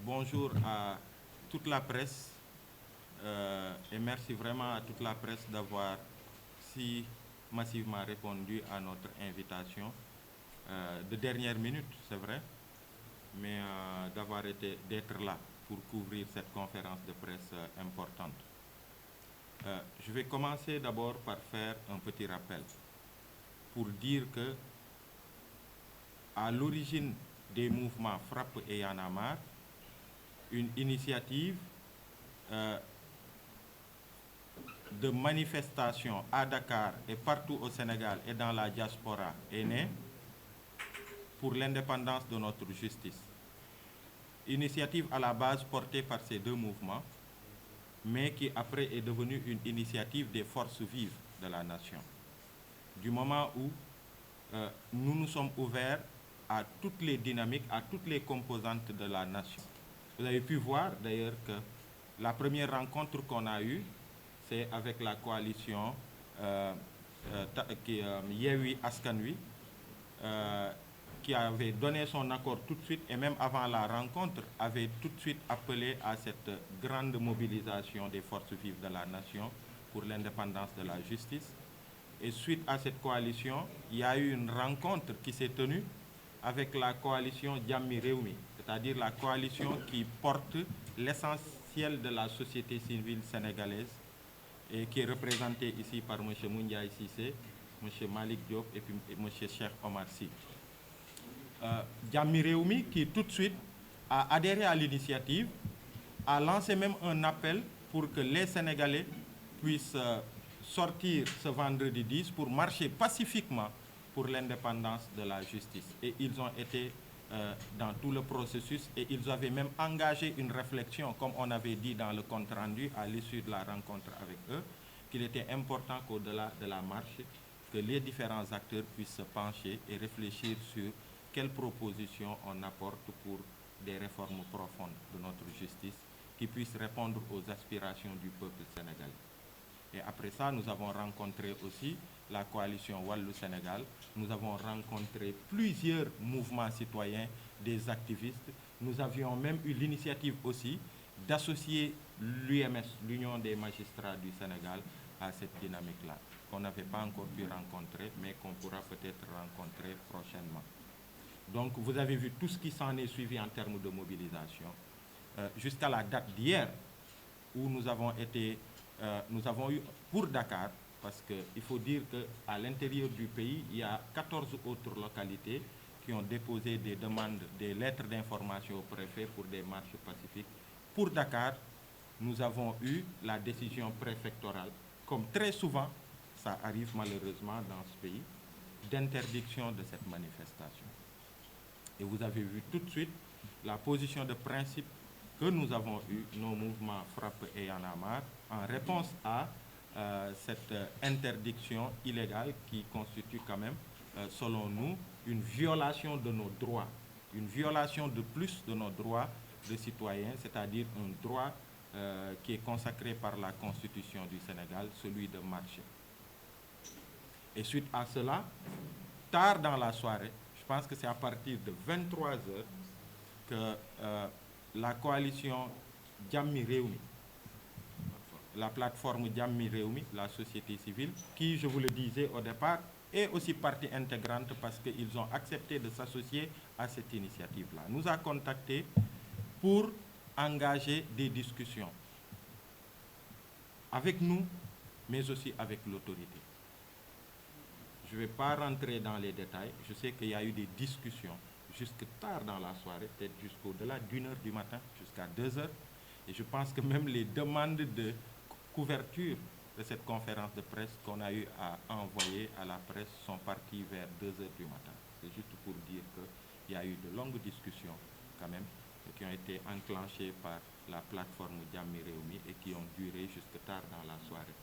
Bonjour à toute la presse et merci vraiment à toute la presse d'avoir si massivement répondu à notre invitation de dernière minute, c'est vrai, mais d'être là pour couvrir cette conférence de presse importante. Je vais commencer d'abord par faire un petit rappel pour dire que à l'origine des mouvements Frappe et Y'en a marre, une initiative de manifestation à Dakar et partout au Sénégal et dans la diaspora est née pour l'indépendance de notre justice. Initiative à la base portée par ces deux mouvements, mais qui après est devenue une initiative des forces vives de la nation. Du moment où nous nous sommes ouverts à toutes les dynamiques, à toutes les composantes de la nation. Vous avez pu voir d'ailleurs que la première rencontre qu'on a eue, c'est avec la coalition Yewwi Askan Wi, qui avait donné son accord tout de suite et même avant la rencontre avait tout de suite appelé à cette grande mobilisation des forces vives de la nation pour l'indépendance de la justice. Et suite à cette coalition, il y a eu une rencontre qui s'est tenue avec la coalition Jammi Rewmi, c'est-à-dire la coalition qui porte l'essentiel de la société civile sénégalaise et qui est représentée ici par M. Moundiaye Cissé, M. Malick Diop et puis M. Cheikh Omar Sy. Jammi Rewmi qui tout de suite a adhéré à l'initiative, a lancé même un appel pour que les Sénégalais puissent sortir ce vendredi 10 pour marcher pacifiquement pour l'indépendance de la justice. Et ils ont été dans tout le processus et ils avaient même engagé une réflexion, comme on avait dit dans le compte-rendu à l'issue de la rencontre avec eux, qu'il était important qu'au-delà de la marche, que les différents acteurs puissent se pencher et réfléchir sur quelles propositions on apporte pour des réformes profondes de notre justice qui puissent répondre aux aspirations du peuple sénégalais. Et après ça, nous avons rencontré aussi la coalition Wallu Sénégal. Nous avons rencontré plusieurs mouvements citoyens, des activistes. Nous avions même eu l'initiative aussi d'associer l'UMS, l'Union des magistrats du Sénégal, à cette dynamique-là, qu'on n'avait pas encore pu rencontrer, mais qu'on pourra peut-être rencontrer prochainement. Donc vous avez vu tout ce qui s'en est suivi en termes de mobilisation. Jusqu'à la date d'hier, où nous avons eu pour Dakar, parce qu'il faut dire qu'à l'intérieur du pays, il y a 14 autres localités qui ont déposé des demandes, des lettres d'information au préfet pour des marches pacifiques. Pour Dakar, nous avons eu la décision préfectorale, comme très souvent, ça arrive malheureusement dans ce pays, d'interdiction de cette manifestation. Et vous avez vu tout de suite la position de principe que nous avons eu, nos mouvements Frappe et Y'en a marre, en réponse à cette interdiction illégale qui constitue quand même, selon nous, une violation de nos droits, une violation de plus de nos droits de citoyens, c'est-à-dire un droit qui est consacré par la Constitution du Sénégal, celui de marcher. Et suite à cela, tard dans la soirée, je pense que c'est à partir de 23 heures que la coalition Jammi Rewmi, la plateforme Jammi Rewmi, la société civile, qui, je vous le disais au départ, est aussi partie intégrante parce qu'ils ont accepté de s'associer à cette initiative-là, nous a contactés pour engager des discussions avec nous, mais aussi avec l'autorité. Je ne vais pas rentrer dans les détails. Je sais qu'il y a eu des discussions jusque tard dans la soirée, peut-être jusqu'au-delà d'1 h du matin, jusqu'à 2 h. Et je pense que même les demandes de couverture de cette conférence de presse qu'on a eu à envoyer à la presse sont parties vers 2 h du matin. C'est juste pour dire qu'il y a eu de longues discussions quand même qui ont été enclenchées par la plateforme Jammi Rewmi et qui ont duré jusque tard dans la soirée.